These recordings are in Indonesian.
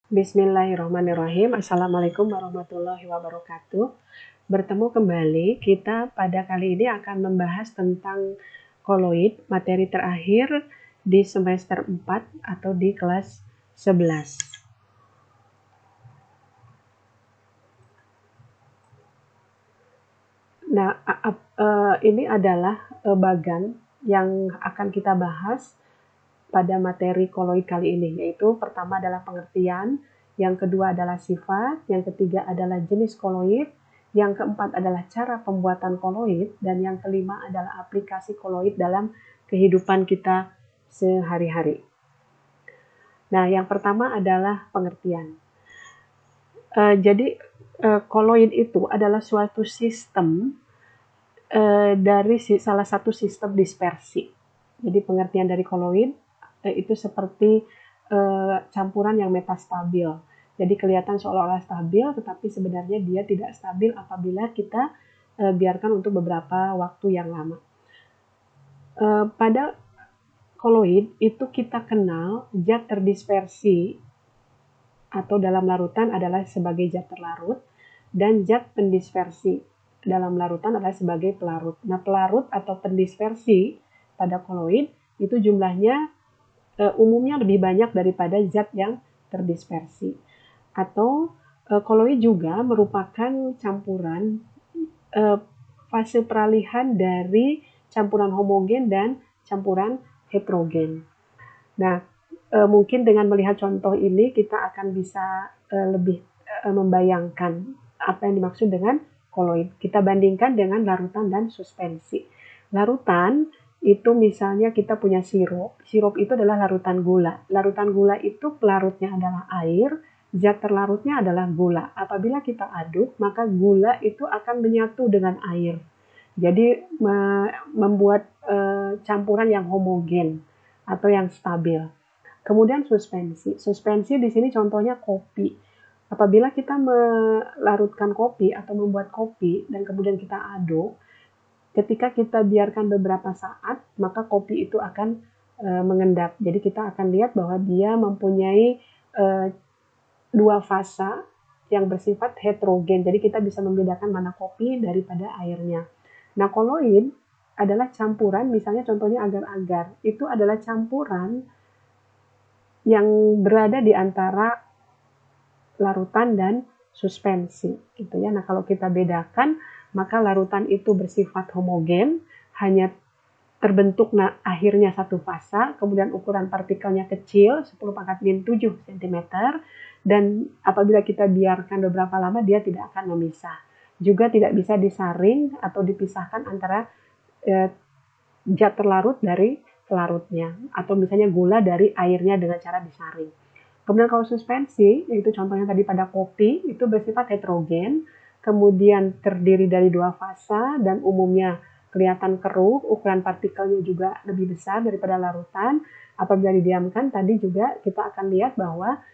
Bismillahirrahmanirrahim. Assalamualaikum warahmatullahi wabarakatuh. Bertemu kembali, kita pada kali ini akan membahas tentang koloid, materi terakhir di semester 4 atau di kelas 11. Nah, ini adalah bagan yang akan kita bahas pada materi koloid kali ini, yaitu pertama adalah pengertian, yang kedua adalah sifat, yang ketiga adalah jenis koloid, yang keempat adalah cara pembuatan koloid, dan yang kelima adalah aplikasi koloid dalam kehidupan kita sehari-hari. Nah, yang pertama adalah pengertian. Jadi koloid itu adalah suatu sistem dari salah satu sistem dispersi. Jadi pengertian dari koloid itu seperti campuran yang metastabil. Jadi kelihatan seolah-olah stabil, tetapi sebenarnya dia tidak stabil apabila kita biarkan untuk beberapa waktu yang lama. Pada koloid itu kita kenal zat terdispersi atau dalam larutan adalah sebagai zat terlarut, dan zat pendispersi dalam larutan adalah sebagai pelarut. Nah, pelarut atau pendispersi pada koloid itu jumlahnya umumnya lebih banyak daripada zat yang terdispersi. Atau koloid juga merupakan campuran fase peralihan dari campuran homogen dan campuran heterogen. Nah, mungkin dengan melihat contoh ini kita akan bisa lebih membayangkan apa yang dimaksud dengan koloid. Kita bandingkan dengan larutan dan suspensi. Larutan itu misalnya kita punya sirup. Sirup itu adalah larutan gula. Larutan gula itu pelarutnya adalah air, zat terlarutnya adalah gula. Apabila kita aduk, maka gula itu akan menyatu dengan air. Jadi membuat campuran yang homogen atau yang stabil. Kemudian suspensi. Suspensi di sini contohnya kopi. Apabila kita melarutkan kopi atau membuat kopi dan kemudian kita aduk, ketika kita biarkan beberapa saat, maka kopi itu akan mengendap. Jadi kita akan lihat bahwa dia mempunyai dua fasa yang bersifat heterogen. Jadi kita bisa membedakan mana kopi daripada airnya. Nah, koloid adalah campuran, misalnya contohnya agar-agar. Itu adalah campuran yang berada di antara larutan dan suspensi, gitu ya. Nah, kalau kita bedakan, maka larutan itu bersifat homogen, hanya terbentuk akhirnya satu fasa, kemudian ukuran partikelnya kecil, 10⁻⁷ cm, dan apabila kita biarkan beberapa lama, dia tidak akan memisah. Juga tidak bisa disaring atau dipisahkan antara zat terlarut dari pelarutnya, atau misalnya gula dari airnya dengan cara disaring. Kemudian kalau suspensi, yaitu contohnya tadi pada kopi, itu bersifat heterogen, kemudian terdiri dari dua fasa dan umumnya kelihatan keruh, ukuran partikelnya juga lebih besar daripada larutan. Apabila didiamkan, tadi juga kita akan lihat bahwa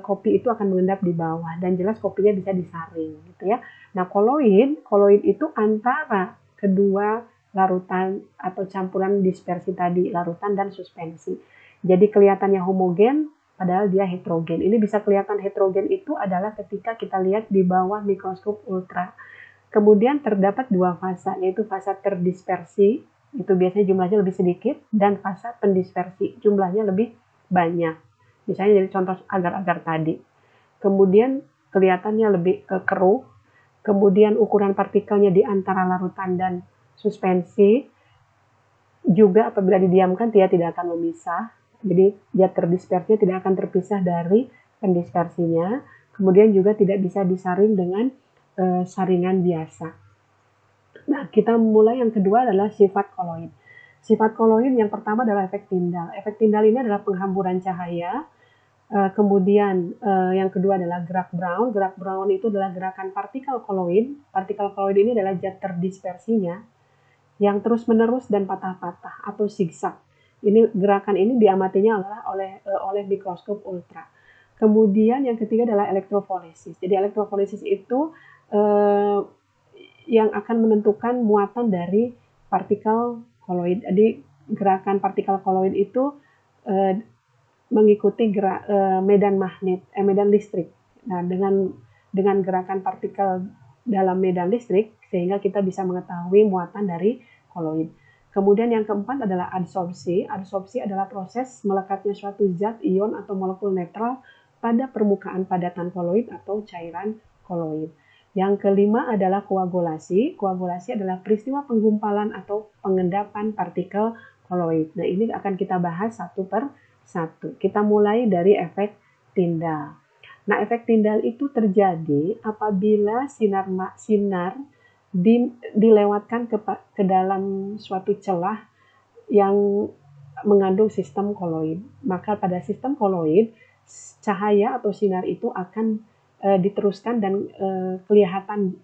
kopi itu akan mengendap di bawah dan jelas kopinya bisa disaring, gitu ya. Nah, koloid itu antara kedua larutan atau campuran dispersi tadi, larutan dan suspensi. Jadi kelihatannya homogen, padahal dia heterogen. Ini bisa kelihatan heterogen itu adalah ketika kita lihat di bawah mikroskop ultra. Kemudian terdapat dua fasa, yaitu fasa terdispersi, itu biasanya jumlahnya lebih sedikit, dan fasa pendispersi, jumlahnya lebih banyak. Misalnya dari contoh agar-agar tadi. Kemudian kelihatannya lebih keruh, kemudian ukuran partikelnya di antara larutan dan suspensi, juga apabila didiamkan dia tidak akan memisah, jadi zat terdispersinya tidak akan terpisah dari pendispersinya, kemudian juga tidak bisa disaring dengan saringan biasa. Nah, kita mulai yang kedua adalah sifat koloid. Sifat koloid yang pertama adalah efek tindal. Efek tindal ini adalah penghamburan cahaya. Kemudian yang kedua adalah gerak Brown. Gerak Brown itu adalah gerakan partikel koloid. Partikel koloid ini adalah zat terdispersinya yang terus-menerus dan patah-patah atau zigzag. Gerakan ini diamatinya oleh mikroskop ultra. Kemudian yang ketiga adalah elektroforesis. Jadi elektroforesis itu yang akan menentukan muatan dari partikel koloid. Jadi gerakan partikel koloid itu mengikuti medan listrik. Nah, dengan gerakan partikel dalam medan listrik sehingga kita bisa mengetahui muatan dari koloid. Kemudian yang keempat adalah adsorpsi. Adsorpsi adalah proses melekatnya suatu zat, ion atau molekul netral pada permukaan padatan koloid atau cairan koloid. Yang kelima adalah koagulasi. Koagulasi adalah peristiwa penggumpalan atau pengendapan partikel koloid. Nah, ini akan kita bahas satu per satu. Kita mulai dari efek Tyndall. Nah, efek Tyndall itu terjadi apabila sinar dilewatkan ke dalam suatu celah yang mengandung sistem koloid. Maka pada sistem koloid, cahaya atau sinar itu akan diteruskan dan kelihatan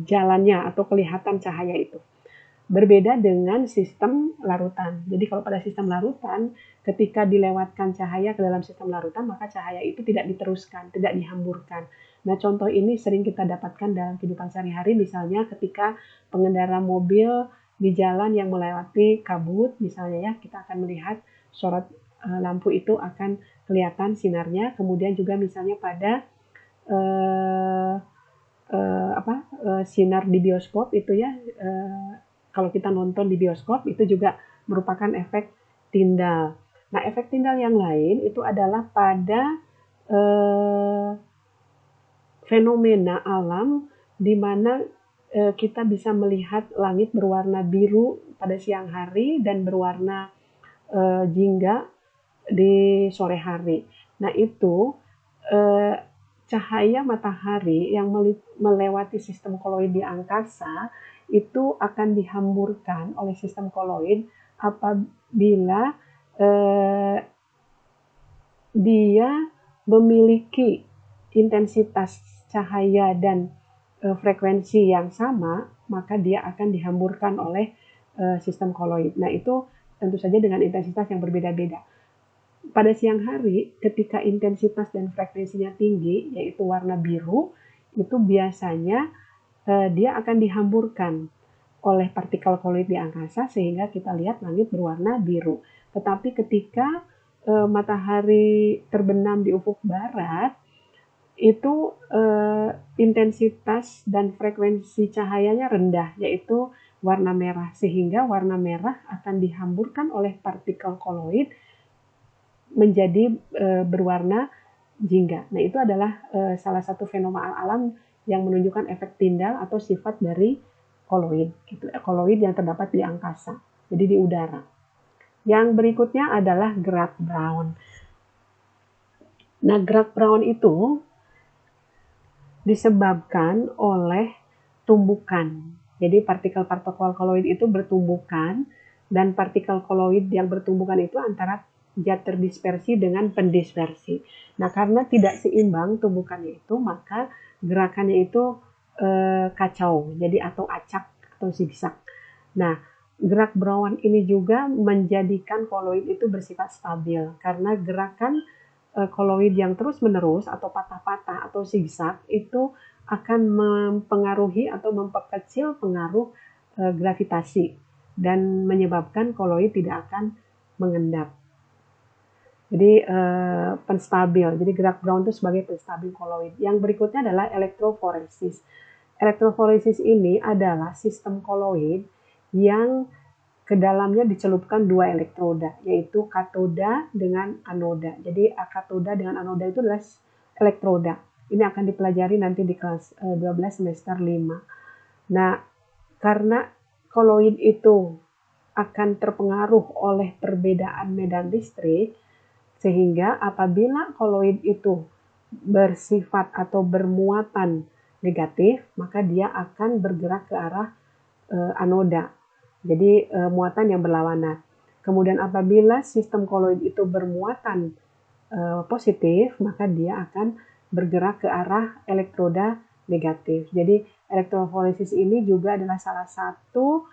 jalannya atau kelihatan cahaya itu. Berbeda dengan sistem larutan. Jadi kalau pada sistem larutan, ketika dilewatkan cahaya ke dalam sistem larutan, maka cahaya itu tidak diteruskan, tidak dihamburkan. Nah, contoh ini sering kita dapatkan dalam kehidupan sehari-hari, misalnya ketika pengendara mobil di jalan yang melewati kabut, misalnya ya, kita akan melihat sorot lampu itu akan kelihatan sinarnya. Kemudian juga misalnya pada sinar di bioskop itu ya, kalau kita nonton di bioskop itu juga merupakan efek Tyndall. Nah, efek Tyndall yang lain itu adalah pada fenomena alam di mana kita bisa melihat langit berwarna biru pada siang hari dan berwarna jingga di sore hari. Nah, itu cahaya matahari yang melewati sistem koloid di angkasa itu akan dihamburkan oleh sistem koloid apabila dia memiliki intensitas cahaya dan frekuensi yang sama, maka dia akan dihamburkan oleh sistem koloid. Nah, itu tentu saja dengan intensitas yang berbeda-beda. Pada siang hari, ketika intensitas dan frekuensinya tinggi, yaitu warna biru, itu biasanya dia akan dihamburkan oleh partikel koloid di angkasa sehingga kita lihat langit berwarna biru. Tetapi ketika matahari terbenam di ufuk barat, itu intensitas dan frekuensi cahayanya rendah, yaitu warna merah, sehingga warna merah akan dihamburkan oleh partikel koloid menjadi berwarna jingga. Nah, itu adalah salah satu fenomena alam yang menunjukkan efek Tyndall atau sifat dari koloid, gitu. Koloid yang terdapat di angkasa, jadi di udara. Yang berikutnya adalah gerak Brown. Nah, gerak Brown itu disebabkan oleh tumbukan. Jadi partikel-partikel koloid itu bertumbukan dan partikel koloid yang bertumbukan itu antara zat terdispersi dengan pendispersi. Nah, karena tidak seimbang tumbukannya itu, maka gerakannya itu kacau, jadi atau acak atau zigzag. Nah, gerak Brown ini juga menjadikan koloid itu bersifat stabil karena gerakan koloid yang terus-menerus atau patah-patah atau zigzag itu akan mempengaruhi atau memperkecil pengaruh gravitasi dan menyebabkan koloid tidak akan mengendap. Jadi penstabil. Jadi gerak Brown itu sebagai penstabil koloid. Yang berikutnya adalah elektroforesis. Elektroforesis ini adalah sistem koloid yang ke dalamnya dicelupkan dua elektroda, yaitu katoda dengan anoda. Jadi katoda dengan anoda itu adalah elektroda. Ini akan dipelajari nanti di kelas 12 semester 5. Nah, karena koloid itu akan terpengaruh oleh perbedaan medan listrik, sehingga apabila koloid itu bersifat atau bermuatan negatif, maka dia akan bergerak ke arah anoda. Jadi muatan yang berlawanan. Kemudian apabila sistem koloid itu bermuatan positif, maka dia akan bergerak ke arah elektroda negatif. Jadi elektroforesis ini juga adalah salah satu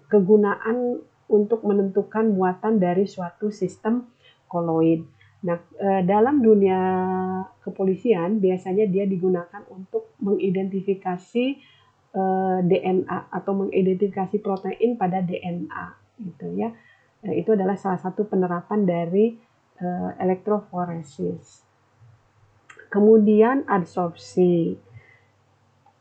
kegunaan untuk menentukan muatan dari suatu sistem koloid. Nah, dalam dunia kepolisian biasanya dia digunakan untuk mengidentifikasi DNA atau mengidentifikasi protein pada DNA, gitu ya. Itu adalah salah satu penerapan dari elektroforesis. Kemudian adsorpsi.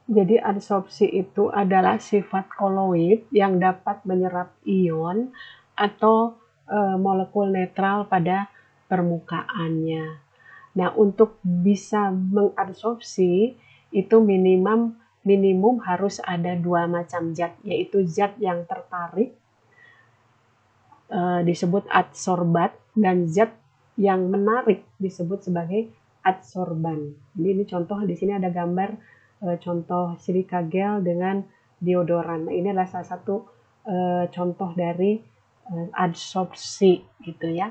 Jadi adsorpsi itu adalah sifat koloid yang dapat menyerap ion atau molekul netral pada permukaannya. Nah, untuk bisa mengadsorpsi itu minimum harus ada 2 macam zat, yaitu zat yang tertarik disebut adsorbat, dan zat yang menarik disebut sebagai adsorban. Jadi ini contoh, di sini ada gambar contoh silika gel dengan deodoran. Nah, ini adalah salah satu contoh dari adsorpsi gitu ya.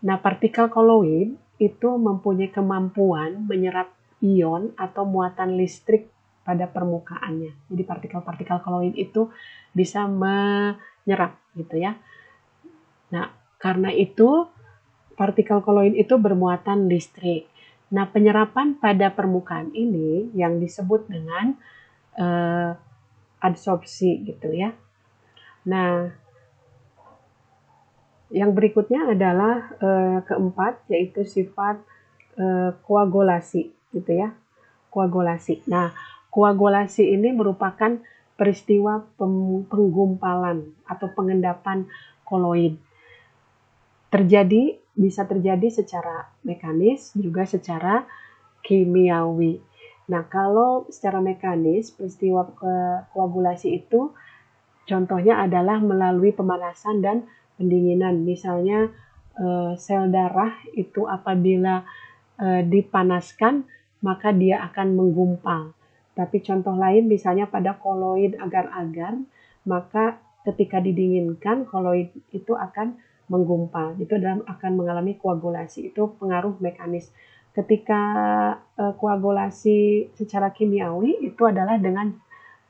Nah, partikel koloid itu mempunyai kemampuan menyerap ion atau muatan listrik pada permukaannya. Jadi partikel-partikel koloid itu bisa menyerap gitu ya. Nah, karena itu partikel koloid itu bermuatan listrik. Nah, penyerapan pada permukaan ini yang disebut dengan adsorpsi gitu ya. Nah, yang berikutnya adalah keempat, yaitu sifat koagulasi gitu ya. Koagulasi. Nah, koagulasi ini merupakan peristiwa penggumpalan atau pengendapan koloid. Bisa terjadi secara mekanis, juga secara kimiawi. Nah, kalau secara mekanis, peristiwa koagulasi itu contohnya adalah melalui pemanasan dan pendinginan. Misalnya sel darah itu apabila dipanaskan, maka dia akan menggumpal. Tapi contoh lain misalnya pada koloid agar-agar, maka ketika didinginkan, koloid itu akan menggumpal. Itu akan mengalami koagulasi. Itu pengaruh mekanis. Ketika koagulasi secara kimiawi itu adalah dengan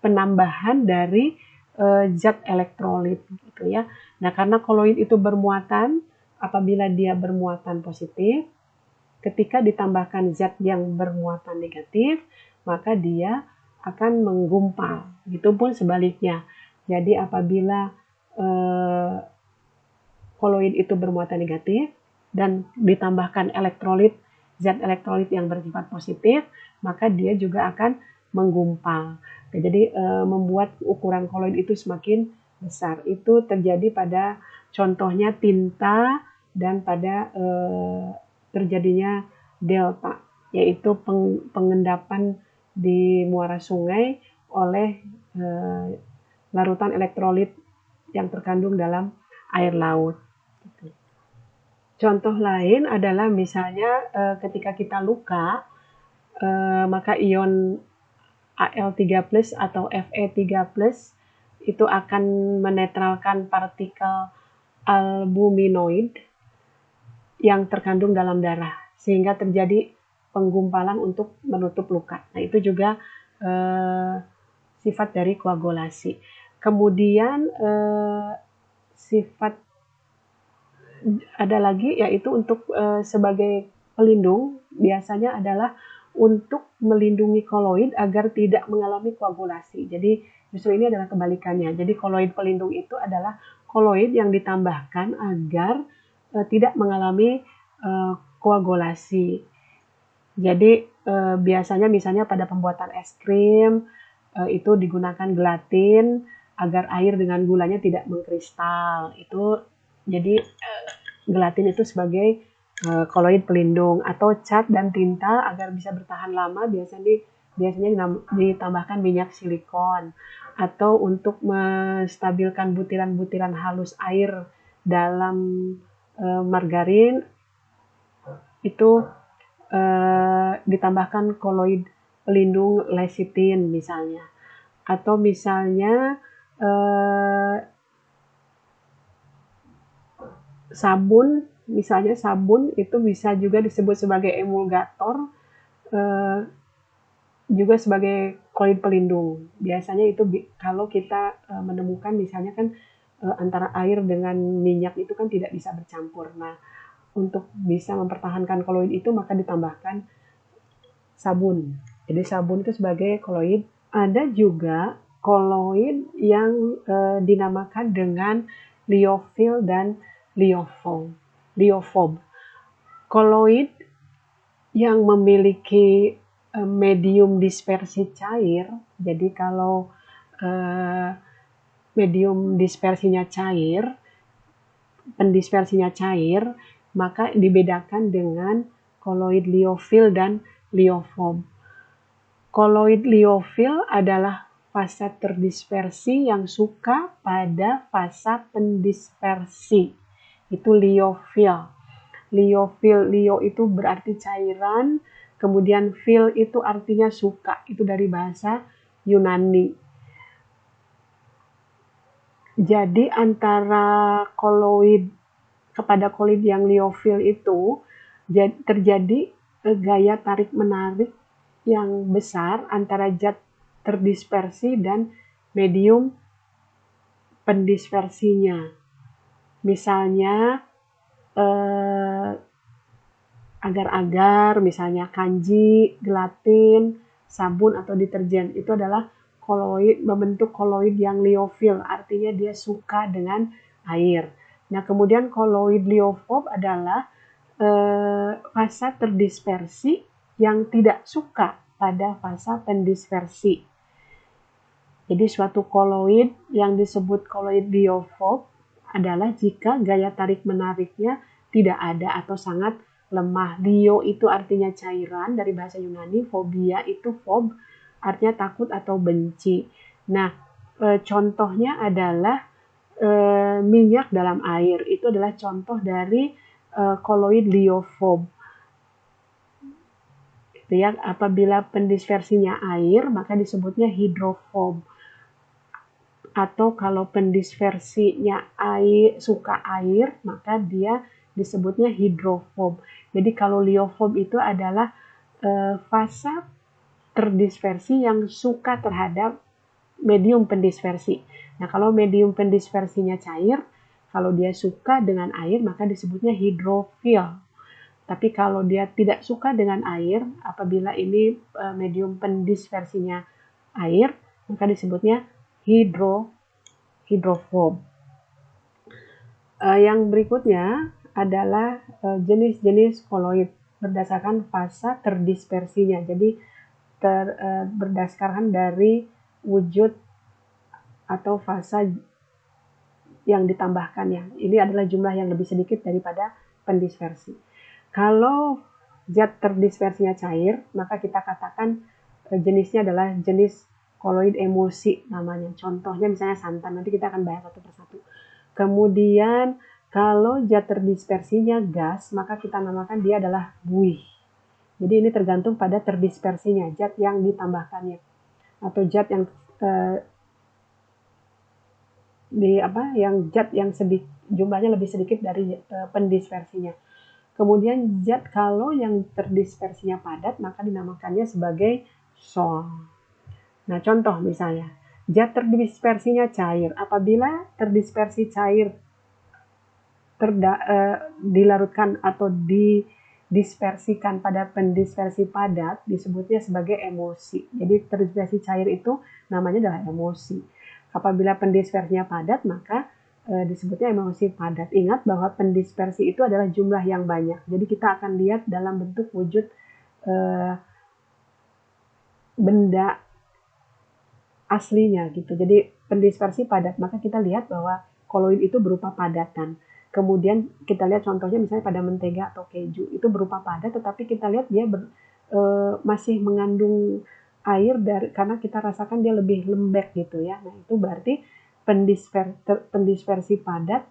penambahan dari zat elektrolit gitu ya. Nah, karena koloid itu bermuatan, apabila dia bermuatan positif, ketika ditambahkan zat yang bermuatan negatif, maka dia akan menggumpal. Gitu pun sebaliknya. Jadi apabila koloid itu bermuatan negatif dan ditambahkan zat elektrolit yang bersifat positif, maka dia juga akan menggumpal. Jadi membuat ukuran koloid itu semakin besar. Itu terjadi pada contohnya tinta dan pada terjadinya delta, yaitu pengendapan di muara sungai oleh larutan elektrolit yang terkandung dalam air laut. Contoh lain adalah misalnya ketika kita luka, maka ion Al3+ atau Fe3+ itu akan menetralkan partikel albuminoid yang terkandung dalam darah, sehingga terjadi penggumpalan untuk menutup luka. Nah, itu juga sifat dari koagulasi. Kemudian sifat ada lagi, yaitu untuk sebagai pelindung, biasanya adalah untuk melindungi koloid agar tidak mengalami koagulasi. Jadi justru ini adalah kebalikannya. Jadi koloid pelindung itu adalah koloid yang ditambahkan agar tidak mengalami koagulasi. Jadi biasanya misalnya pada pembuatan es krim itu digunakan gelatin agar air dengan gulanya tidak mengkristal. Itu jadi gelatin itu sebagai koloid pelindung, atau cat dan tinta agar bisa bertahan lama biasanya ditambahkan minyak silikon, atau untuk menstabilkan butiran-butiran halus air dalam margarin itu ditambahkan koloid pelindung lecithin misalnya, atau misalnya sabun itu bisa juga disebut sebagai emulgator, juga sebagai koloid pelindung. Biasanya itu kalau kita menemukan misalnya kan antara air dengan minyak itu kan tidak bisa bercampur. Nah, untuk bisa mempertahankan koloid itu maka ditambahkan sabun. Jadi sabun itu sebagai koloid. Ada juga koloid yang dinamakan dengan liofil, dan liofob. Koloid yang memiliki medium dispersi cair, jadi kalau medium dispersinya cair, pendispersinya cair, maka dibedakan dengan koloid liofil dan liofob. Koloid liofil adalah fasa terdispersi yang suka pada fasa pendispersi. Itu liofil. Lio itu berarti cairan, kemudian fil itu artinya suka. Itu dari bahasa Yunani. Jadi antara koloid kepada koloid yang liofil itu terjadi gaya tarik-menarik yang besar antara zat terdispersi dan medium pendispersinya. Misalnya agar-agar, misalnya kanji, gelatin, sabun atau deterjen, itu adalah koloid, membentuk koloid yang liofil, artinya dia suka dengan air. Nah, kemudian koloid liofob adalah fasa terdispersi yang tidak suka pada fasa pendispersi. Jadi suatu koloid yang disebut koloid liofob adalah jika gaya tarik-menariknya tidak ada atau sangat lemah. Lio itu artinya cairan dari bahasa Yunani, fobia itu fob, artinya takut atau benci. Nah, contohnya adalah minyak dalam air. Itu adalah contoh dari koloid liofob. Ya, apabila pendispersinya air, maka disebutnya hidrofob. Atau kalau pendispersinya air, suka air, maka dia disebutnya hidrofob. Jadi kalau liofob itu adalah fasa terdispersi yang suka terhadap medium pendispersi. Nah, kalau medium pendispersinya cair, kalau dia suka dengan air, maka disebutnya hidrofil. Tapi kalau dia tidak suka dengan air, apabila ini medium pendispersinya air, maka disebutnya hidrofob. Yang berikutnya adalah jenis-jenis koloid berdasarkan fasa terdispersinya. Jadi berdasarkan dari wujud atau fasa yang ditambahkannya. Ini adalah jumlah yang lebih sedikit daripada pendispersi. Kalau zat terdispersinya cair, maka kita katakan jenisnya adalah jenis koloid emulsi namanya. Contohnya misalnya santan, nanti kita akan bahas satu persatu. Kemudian kalau zat terdispersinya gas, maka kita namakan dia adalah buih. Jadi ini tergantung pada terdispersinya, zat yang ditambahkannya atau zat yang zat yang jumlahnya lebih sedikit dari pendispersinya. Kemudian zat kalau yang terdispersinya padat, maka dinamakannya sebagai sol. Nah, contoh misalnya, zat terdispersinya cair. Apabila terdispersi cair dilarutkan atau didispersikan pada pendispersi padat, disebutnya sebagai emulsi. Jadi terdispersi cair itu namanya adalah emulsi. Apabila pendispersinya padat, maka disebutnya emulsi padat. Ingat bahwa pendispersi itu adalah jumlah yang banyak. Jadi kita akan lihat dalam bentuk wujud benda aslinya gitu. Jadi pendispersi padat, maka kita lihat bahwa koloid itu berupa padatan. Kemudian kita lihat contohnya misalnya pada mentega atau keju, itu berupa padat, tetapi kita lihat dia masih mengandung air karena kita rasakan dia lebih lembek gitu ya. Nah, itu berarti pendispersi padat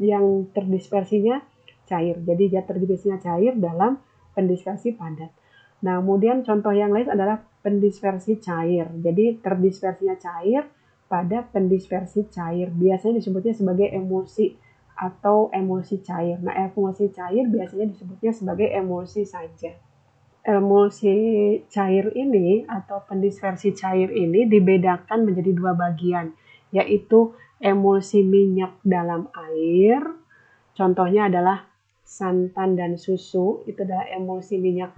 yang terdispersinya cair. Jadi zat terdispersinya cair dalam pendispersi padat. Nah, kemudian contoh yang lain adalah pendispersi cair. Jadi terdispersinya cair pada pendispersi cair. Biasanya disebutnya sebagai emulsi atau emulsi cair. Nah, emulsi cair biasanya disebutnya sebagai emulsi saja. Emulsi cair ini atau pendispersi cair ini dibedakan menjadi dua bagian, yaitu emulsi minyak dalam air, contohnya adalah santan dan susu, itu adalah emulsi minyak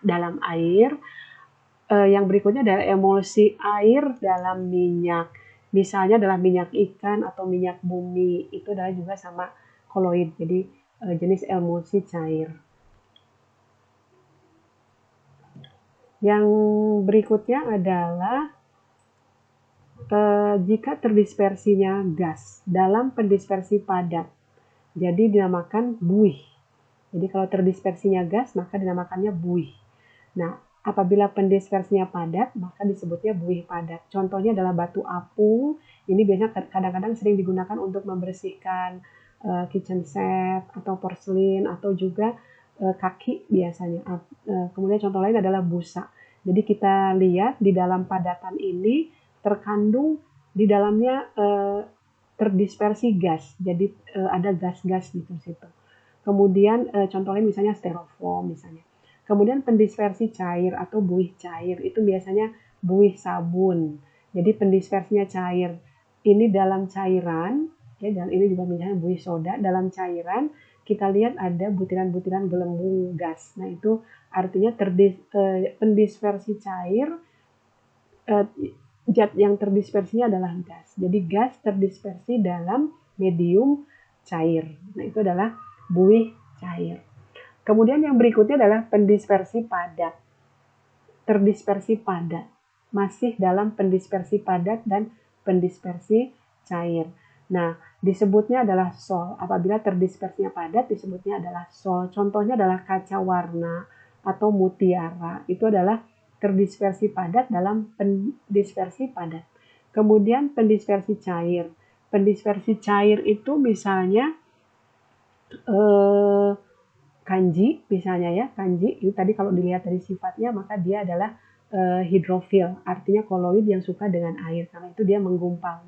dalam air. Yang berikutnya adalah emulsi air dalam minyak. Misalnya adalah minyak ikan atau minyak bumi, itu adalah juga sama koloid, jadi jenis emulsi cair. Yang berikutnya adalah jika terdispersinya gas dalam pendispersi padat, jadi dinamakan buih. Jadi kalau terdispersinya gas, maka dinamakannya buih. Nah, apabila pendispersinya padat, maka disebutnya buih padat. Contohnya adalah batu apung. Ini biasanya kadang-kadang sering digunakan untuk membersihkan kitchen set atau porselin atau juga kaki biasanya. Kemudian contoh lain adalah busa. Jadi kita lihat di dalam padatan ini terkandung di dalamnya terdispersi gas. Jadi ada gas-gas di situ. Kemudian contoh lain misalnya styrofoam misalnya. Kemudian pendispersi cair atau buih cair itu biasanya buih sabun. Jadi pendispersinya cair. Ini dalam cairan, ya, dan ini juga misalnya buih soda dalam cairan. Kita lihat ada butiran-butiran gelembung gas. Nah itu artinya pendispersi cair. Zat yang terdispersinya adalah gas. Jadi gas terdispersi dalam medium cair. Nah itu adalah buih cair. Kemudian yang berikutnya adalah pendispersi padat. Terdispersi padat. Masih dalam pendispersi padat dan pendispersi cair. Nah, disebutnya adalah sol. Apabila terdispersinya padat, disebutnya adalah sol. Contohnya adalah kaca warna atau mutiara. Itu adalah terdispersi padat dalam pendispersi padat. Kemudian pendispersi cair. Pendispersi cair itu misalnya kanji misalnya ya, kanji itu tadi kalau dilihat dari sifatnya maka dia adalah hidrofil, artinya koloid yang suka dengan air, karena itu dia menggumpal,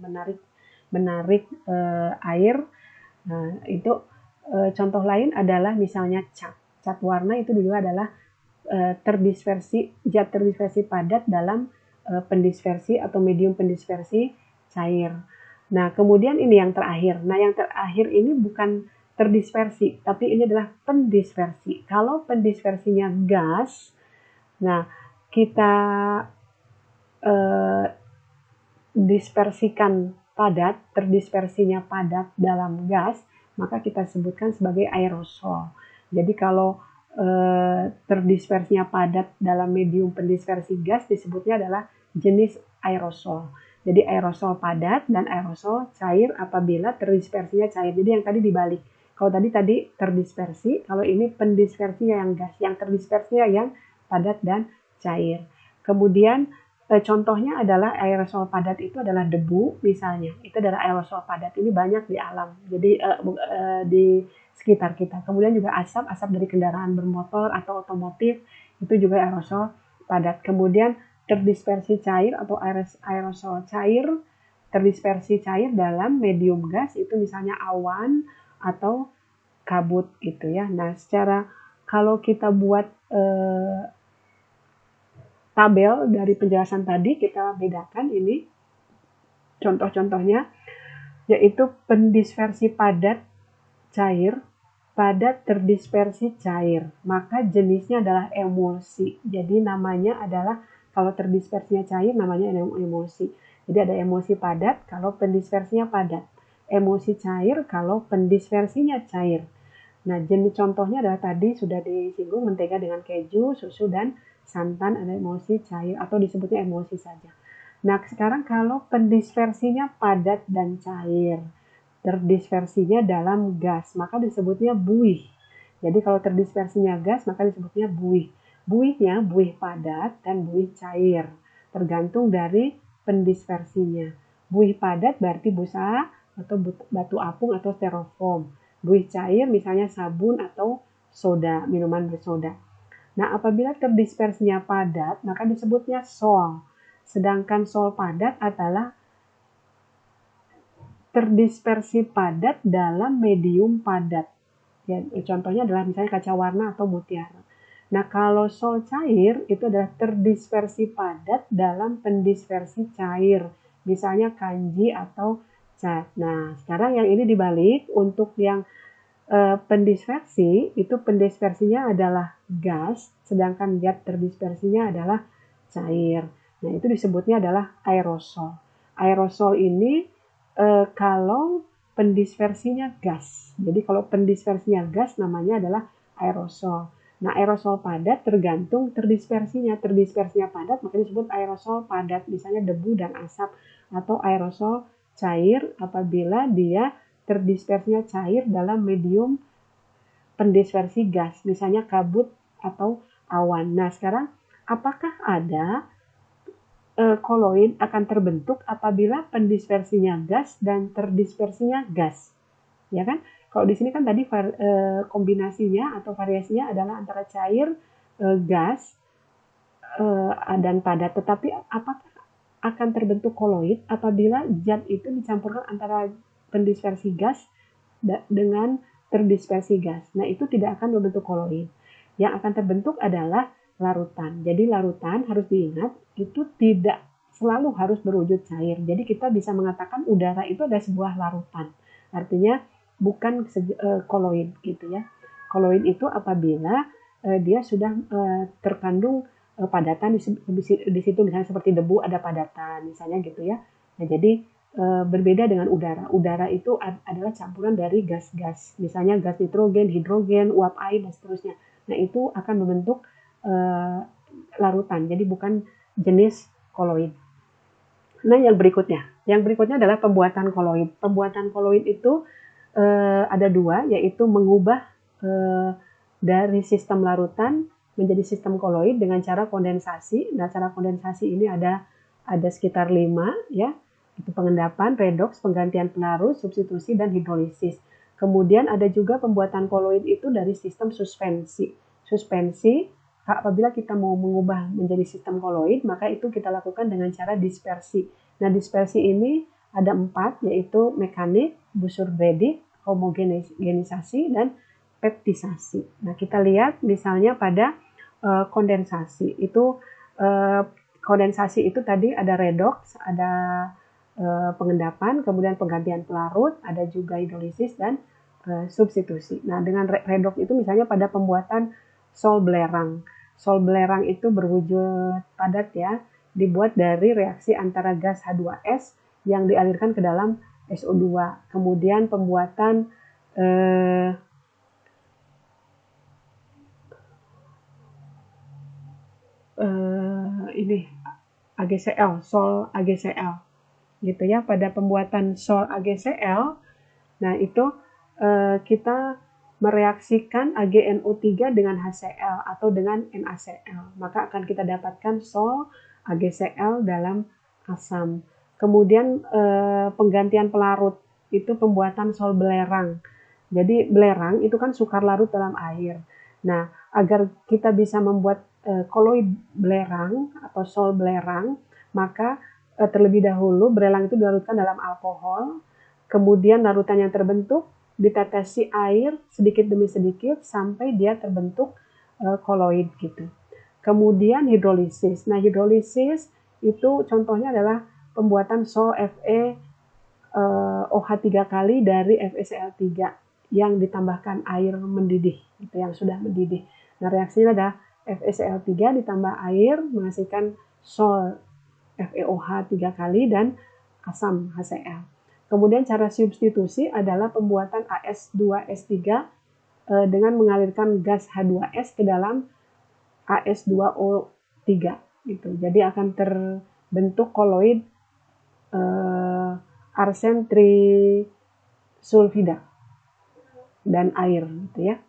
menarik air. Nah, itu contoh lain adalah misalnya cat warna itu juga adalah zat terdispersi padat dalam pendispersi atau medium pendispersi cair. Nah, kemudian ini yang terakhir. Nah, yang terakhir ini bukan terdispersi, tapi ini adalah pendispersi. Kalau pendispersinya gas, nah kita dispersikan padat, terdispersinya padat dalam gas, maka kita sebutkan sebagai aerosol. Jadi kalau terdispersinya padat dalam medium pendispersi gas disebutnya adalah jenis aerosol. Jadi aerosol padat dan aerosol cair apabila terdispersinya cair. Jadi yang tadi dibalik. Kalau tadi terdispersi, kalau ini pendispersinya yang gas, yang terdispersinya yang padat dan cair. Kemudian contohnya adalah aerosol padat itu adalah debu misalnya. Itu adalah aerosol padat. Ini banyak di alam. Jadi di sekitar kita. Kemudian juga asap dari kendaraan bermotor atau otomotif itu juga aerosol padat. Kemudian terdispersi cair atau aerosol cair, terdispersi cair dalam medium gas itu misalnya awan atau kabut gitu ya. Nah, secara kalau kita buat tabel dari penjelasan tadi, kita bedakan ini contoh-contohnya, yaitu pendispersi padat cair, padat terdispersi cair. Maka jenisnya adalah emulsi. Jadi namanya adalah kalau terdispersinya cair namanya emulsi. Jadi ada emulsi padat kalau pendispersinya padat. Emulsi cair kalau pendispersinya cair. Nah, jenis contohnya adalah tadi sudah disinggung mentega dengan keju, susu, dan santan ada emulsi cair atau disebutnya emulsi saja. Nah, sekarang kalau pendispersinya padat dan cair, terdispersinya dalam gas, maka disebutnya buih. Jadi kalau terdispersinya gas, maka disebutnya buih. Buihnya buih padat dan buih cair, tergantung dari pendispersinya. Buih padat berarti busa atau batu apung atau styrofoam. Buih cair misalnya sabun atau soda, minuman bersoda. Nah, apabila terdispersinya padat, maka disebutnya sol. Sedangkan sol padat adalah terdispersi padat dalam medium padat. Ya, contohnya adalah misalnya kaca warna atau mutiara. Nah, kalau sol cair itu adalah terdispersi padat dalam pendispersi cair. Misalnya kanji atau cat. Nah, sekarang yang ini dibalik, untuk yang pendispersi, itu pendispersinya adalah gas, sedangkan zat terdispersinya adalah cair. Nah, itu disebutnya adalah aerosol. Aerosol ini kalau pendispersinya gas. Jadi kalau pendispersinya gas namanya adalah aerosol. Nah, aerosol padat tergantung terdispersinya. Terdispersinya padat maka disebut aerosol padat, misalnya debu dan asap, atau aerosol cair apabila dia terdispersinya cair dalam medium pendispersi gas, misalnya kabut atau awan. Nah, sekarang apakah ada koloid akan terbentuk apabila pendispersinya gas dan terdispersinya gas? Ya kan? Kalau di sini kan tadi kombinasinya atau variasinya adalah antara cair, gas, dan padat. Tetapi apakah akan terbentuk koloid apabila zat itu dicampurkan antara pendispersi gas dengan terdispersi gas? Nah, itu tidak akan membentuk koloid. Yang akan terbentuk adalah larutan. Jadi larutan harus diingat itu tidak selalu harus berwujud cair. Jadi kita bisa mengatakan udara itu adalah sebuah larutan. Artinya bukan koloid gitu ya. Koloid itu apabila dia sudah terkandung padatan di situ, misalnya seperti debu ada padatan misalnya gitu ya. Nah, jadi berbeda dengan udara. Udara itu adalah campuran dari gas-gas, misalnya gas nitrogen, hidrogen, uap air dan seterusnya. Nah, itu akan membentuk larutan. Jadi bukan jenis koloid. Nah, yang berikutnya adalah pembuatan koloid. Pembuatan koloid itu ada dua, yaitu mengubah dari sistem larutan menjadi sistem koloid dengan cara kondensasi. Nah, cara kondensasi ini ada sekitar 5 ya. Itu pengendapan, redoks, penggantian pelarut, substitusi dan hidrolisis. Kemudian ada juga pembuatan koloid itu dari sistem suspensi. Suspensi apabila kita mau mengubah menjadi sistem koloid, maka itu kita lakukan dengan cara dispersi. Nah, dispersi ini ada 4, yaitu mekanik, Bussur-Bredig, homogenisasi, dan peptisasi. Nah, kita lihat misalnya pada kondensasi. Kondensasi itu tadi ada redoks, ada pengendapan, kemudian penggantian pelarut, ada juga hidrolisis dan substitusi. Nah, dengan redoks itu misalnya pada pembuatan sol belerang. Sol belerang itu berwujud padat ya, dibuat dari reaksi antara gas H2S yang dialirkan ke dalam SO2. Kemudian pembuatan ini AgCl, sol AgCl gitu ya. Pada pembuatan sol AgCl, nah itu kita mereaksikan AgNO3 dengan HCl atau dengan NaCl, maka akan kita dapatkan sol AgCl dalam asam. Kemudian penggantian pelarut itu pembuatan sol belerang. Jadi belerang itu kan sukar larut dalam air. Nah, agar kita bisa membuat koloid belerang atau sol belerang, maka terlebih dahulu belerang itu dilarutkan dalam alkohol. Kemudian larutan yang terbentuk ditetesi air sedikit demi sedikit sampai dia terbentuk koloid gitu. Kemudian hidrolisis. Nah, hidrolisis itu contohnya adalah pembuatan sol Fe OH 3 kali dari FeCl3 yang ditambahkan air mendidih gitu, yang sudah mendidih. Nah, reaksinya adalah FeCl3 ditambah air menghasilkan sol FeOH 3 kali dan asam HCl. Kemudian cara substitusi adalah pembuatan AS2S3 dengan mengalirkan gas H2S ke dalam AS2O3 gitu. Jadi akan terbentuk koloid arsen trisulfida dan air gitu ya.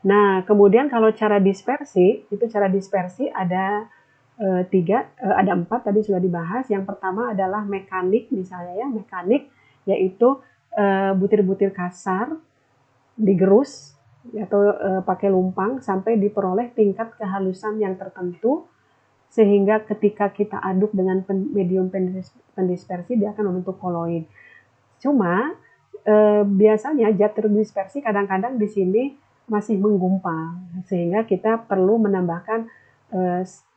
Nah, kemudian kalau cara dispersi, itu cara dispersi ada ada 4 tadi sudah dibahas. Yang pertama adalah mekanik misalnya ya, mekanik yaitu butir-butir kasar digerus atau pakai lumpang sampai diperoleh tingkat kehalusan yang tertentu sehingga ketika kita aduk dengan medium pendispersi dia akan membentuk koloid. Cuma biasanya zat terdispersi kadang-kadang di sini masih menggumpal sehingga kita perlu menambahkan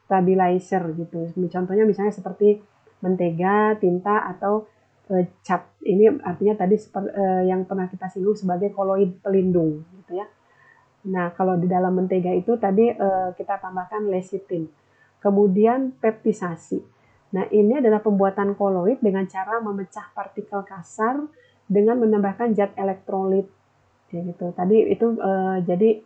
stabilizer gitu. Contohnya misalnya seperti mentega, tinta atau cat. Ini artinya tadi yang pernah kita singgung sebagai koloid pelindung gitu ya. Nah, kalau di dalam mentega itu tadi kita tambahkan lecitin. Kemudian peptisasi. Nah, ini adalah pembuatan koloid dengan cara memecah partikel kasar dengan menambahkan zat elektrolit. Ya, gitu. Tadi itu jadi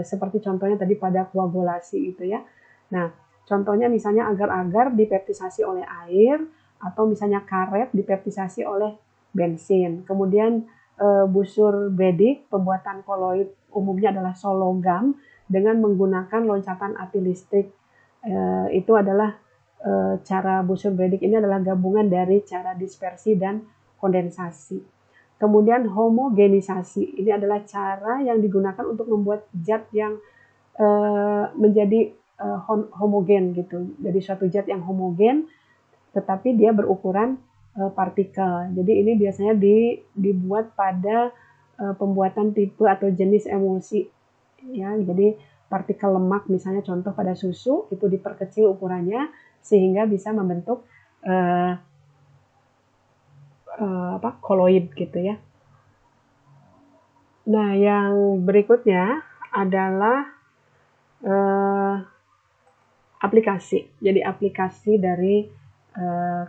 seperti contohnya tadi pada koagulasi itu ya. Nah, contohnya misalnya agar-agar dipeptisasi oleh air atau misalnya karet dipeptisasi oleh bensin. Kemudian busur bedik pembuatan koloid umumnya adalah sologam dengan menggunakan loncatan api listrik. Itu adalah cara busur bedik ini adalah gabungan dari cara dispersi dan kondensasi. Kemudian homogenisasi, ini adalah cara yang digunakan untuk membuat zat yang menjadi homogen gitu. Jadi suatu zat yang homogen, tetapi dia berukuran partikel. Jadi ini biasanya dibuat pada pembuatan tipe atau jenis emulsi. Ya, jadi partikel lemak misalnya contoh pada susu itu diperkecil ukurannya sehingga bisa membentuk koloid gitu ya. Nah, yang berikutnya adalah aplikasi. Jadi aplikasi dari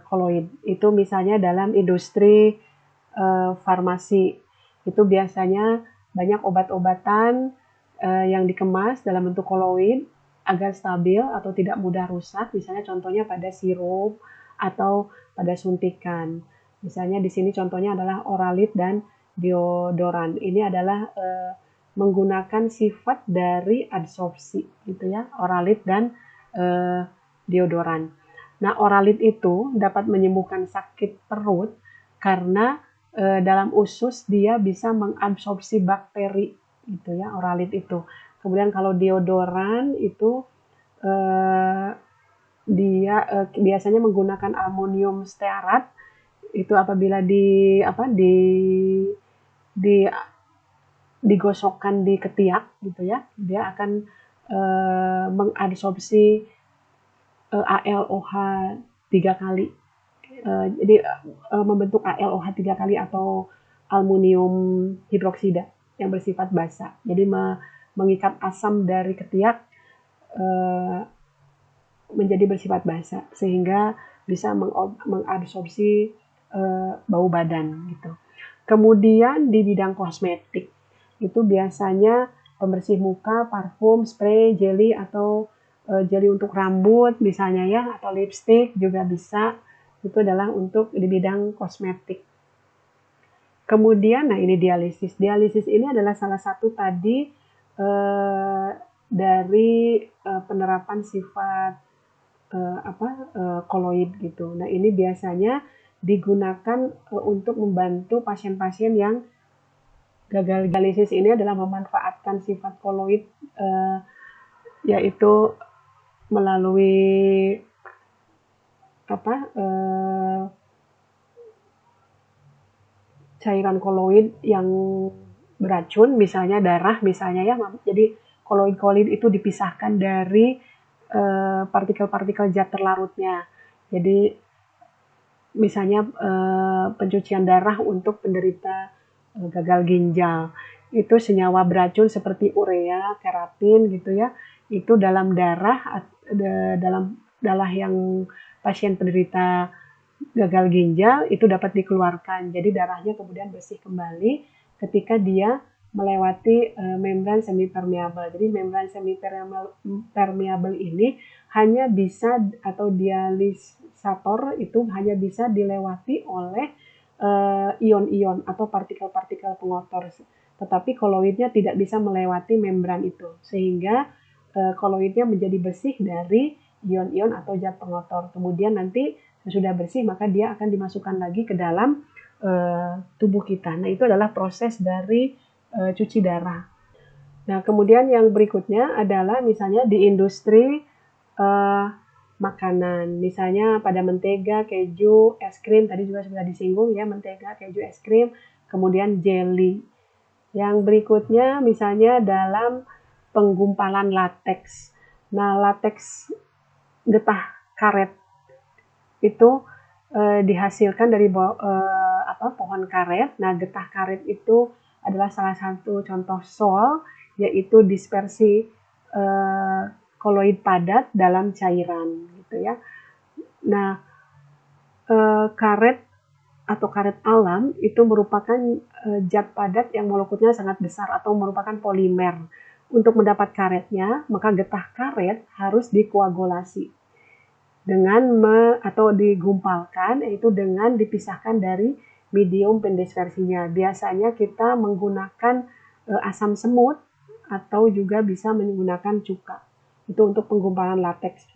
koloid itu misalnya dalam industri farmasi itu biasanya banyak obat-obatan yang dikemas dalam bentuk koloid agar stabil atau tidak mudah rusak. Misalnya contohnya pada sirup atau pada suntikan. Misalnya di sini contohnya adalah Oralit dan deodoran. Ini adalah menggunakan sifat dari adsorpsi gitu ya, Oralit dan deodoran. Nah, Oralit itu dapat menyembuhkan sakit perut karena dalam usus dia bisa mengabsorpsi bakteri gitu ya, Oralit itu. Kemudian kalau deodoran itu dia biasanya menggunakan amonium stearat itu apabila di digosokkan di ketiak gitu ya, dia akan mengabsorpsi ALOH 3 kali. Jadi membentuk ALOH 3 kali atau aluminium hidroksida yang bersifat basa. Jadi mengikat asam dari ketiak menjadi bersifat basa sehingga bisa mengabsorpsi bau badan gitu. Kemudian di bidang kosmetik itu biasanya pembersih muka, parfum, spray, jelly atau jelly untuk rambut misalnya ya atau lipstick juga bisa. Itu adalah untuk di bidang kosmetik. Kemudian nah ini dialisis. Dialisis ini adalah salah satu tadi dari penerapan sifat koloid gitu. Nah, ini biasanya digunakan untuk membantu pasien-pasien yang gagal dialisis. Ini adalah memanfaatkan sifat koloid yaitu melalui cairan koloid yang beracun, misalnya darah misalnya ya. Jadi koloid-koloid itu dipisahkan dari partikel-partikel zat terlarutnya. Jadi misalnya pencucian darah untuk penderita gagal ginjal itu senyawa beracun seperti urea, keratin gitu ya, itu dalam darah yang pasien penderita gagal ginjal itu dapat dikeluarkan. Jadi darahnya kemudian bersih kembali ketika dia melewati membran semipermeabel. Jadi membran semipermeabel ini hanya bisa atau dialisator itu hanya bisa dilewati oleh ion-ion atau partikel-partikel pengotor. Tetapi koloidnya tidak bisa melewati membran itu sehingga koloidnya menjadi bersih dari ion-ion atau zat pengotor. Kemudian nanti sudah bersih maka dia akan dimasukkan lagi ke dalam tubuh kita. Nah, itu adalah proses dari cuci darah. Nah, kemudian yang berikutnya adalah misalnya di industri makanan. Misalnya pada mentega, keju, es krim, tadi juga sudah disinggung ya, mentega, keju, es krim, kemudian jelly. Yang berikutnya misalnya dalam penggumpalan lateks. Nah, lateks getah karet itu dihasilkan dari pohon karet. Nah, getah karet itu adalah salah satu contoh sol, yaitu dispersi koloid padat dalam cairan gitu ya. Nah, karet atau karet alam itu merupakan zat padat yang molekulnya sangat besar atau merupakan polimer. Untuk mendapat karetnya, maka getah karet harus dikoagulasi dengan atau digumpalkan, yaitu dengan dipisahkan dari medium pendispersinya. Biasanya kita menggunakan asam semut atau juga bisa menggunakan cuka. Itu untuk penggumpalan lateks.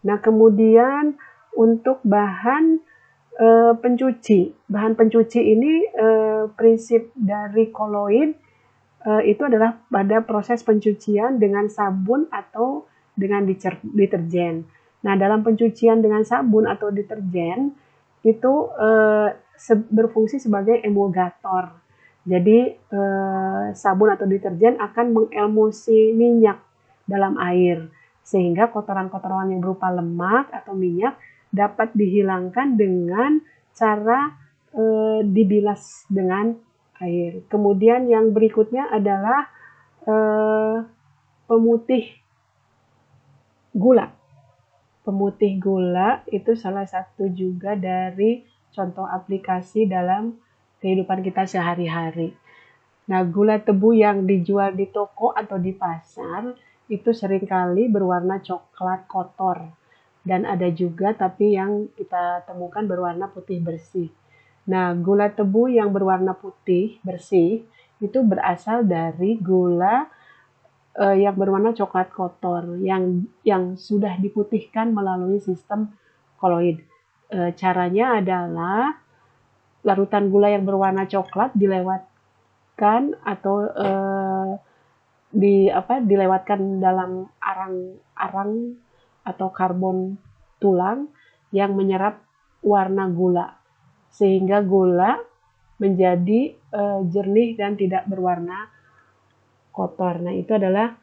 Nah, kemudian untuk bahan pencuci. Bahan pencuci ini prinsip dari koloid itu adalah pada proses pencucian dengan sabun atau dengan deterjen. Nah, dalam pencucian dengan sabun atau deterjen itu berfungsi sebagai emulgator. Jadi sabun atau deterjen akan mengemulsi minyak dalam air sehingga kotoran-kotoran yang berupa lemak atau minyak dapat dihilangkan dengan cara dibilas dengan air. Kemudian yang berikutnya adalah pemutih gula. Pemutih gula itu salah satu juga dari contoh aplikasi dalam kehidupan kita sehari-hari. Nah, gula tebu yang dijual di toko atau di pasar itu seringkali berwarna coklat kotor. Dan ada juga tapi yang kita temukan berwarna putih bersih. Nah, gula tebu yang berwarna putih bersih itu berasal dari gula yang berwarna coklat kotor yang sudah diputihkan melalui sistem koloid. Caranya adalah larutan gula yang berwarna coklat dilewatkan atau dilewatkan dalam arang atau karbon tulang yang menyerap warna gula sehingga gula menjadi jernih dan tidak berwarna kotor. Nah, itu adalah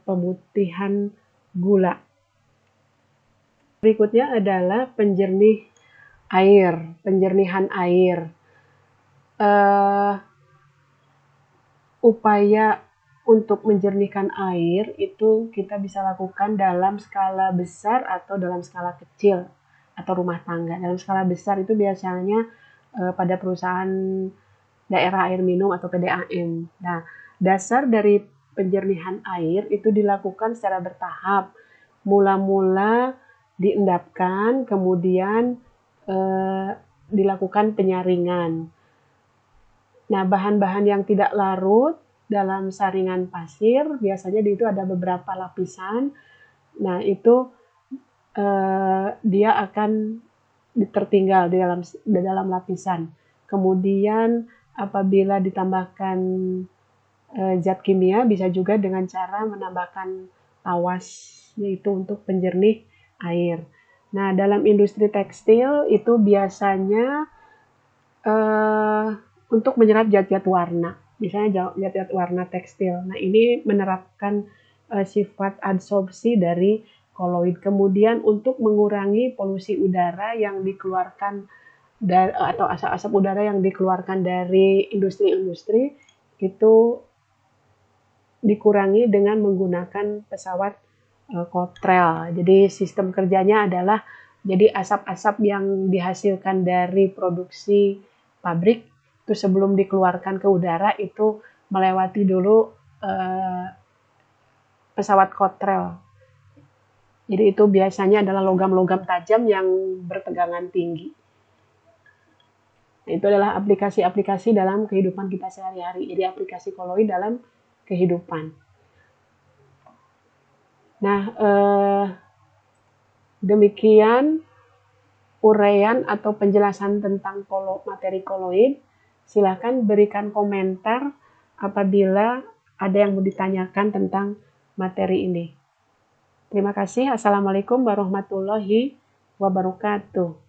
pemutihan gula. Berikutnya adalah penjernih air, penjernihan air. Upaya untuk menjernihkan air itu kita bisa lakukan dalam skala besar atau dalam skala kecil atau rumah tangga. Dalam skala besar itu biasanya pada perusahaan daerah air minum atau PDAM. Nah, dasar dari penjernihan air itu dilakukan secara bertahap. Mula-mula diendapkan, kemudian dilakukan penyaringan. Nah, bahan-bahan yang tidak larut dalam saringan pasir, biasanya itu ada beberapa lapisan. Nah, itu dia akan tertinggal di dalam lapisan. Kemudian apabila ditambahkan zat kimia, bisa juga dengan cara menambahkan tawas, yaitu untuk penjernih air. Nah, dalam industri tekstil itu biasanya untuk menyerap zat-zat warna, misalnya zat-zat warna tekstil. Nah, ini menerapkan sifat adsorpsi dari koloid. Kemudian untuk mengurangi polusi udara yang dikeluarkan atau asap-asap udara yang dikeluarkan dari industri-industri itu dikurangi dengan menggunakan pesawat Kotrel. Jadi sistem kerjanya adalah jadi asap-asap yang dihasilkan dari produksi pabrik itu sebelum dikeluarkan ke udara itu melewati dulu pesawat Kotrel. Jadi itu biasanya adalah logam-logam tajam yang bertegangan tinggi. Nah, itu adalah aplikasi-aplikasi dalam kehidupan kita sehari-hari. Jadi aplikasi koloid dalam kehidupan. Nah, demikian uraian atau penjelasan tentang materi koloid. Silakan berikan komentar apabila ada yang mau ditanyakan tentang materi ini. Terima kasih. Assalamualaikum warahmatullahi wabarakatuh.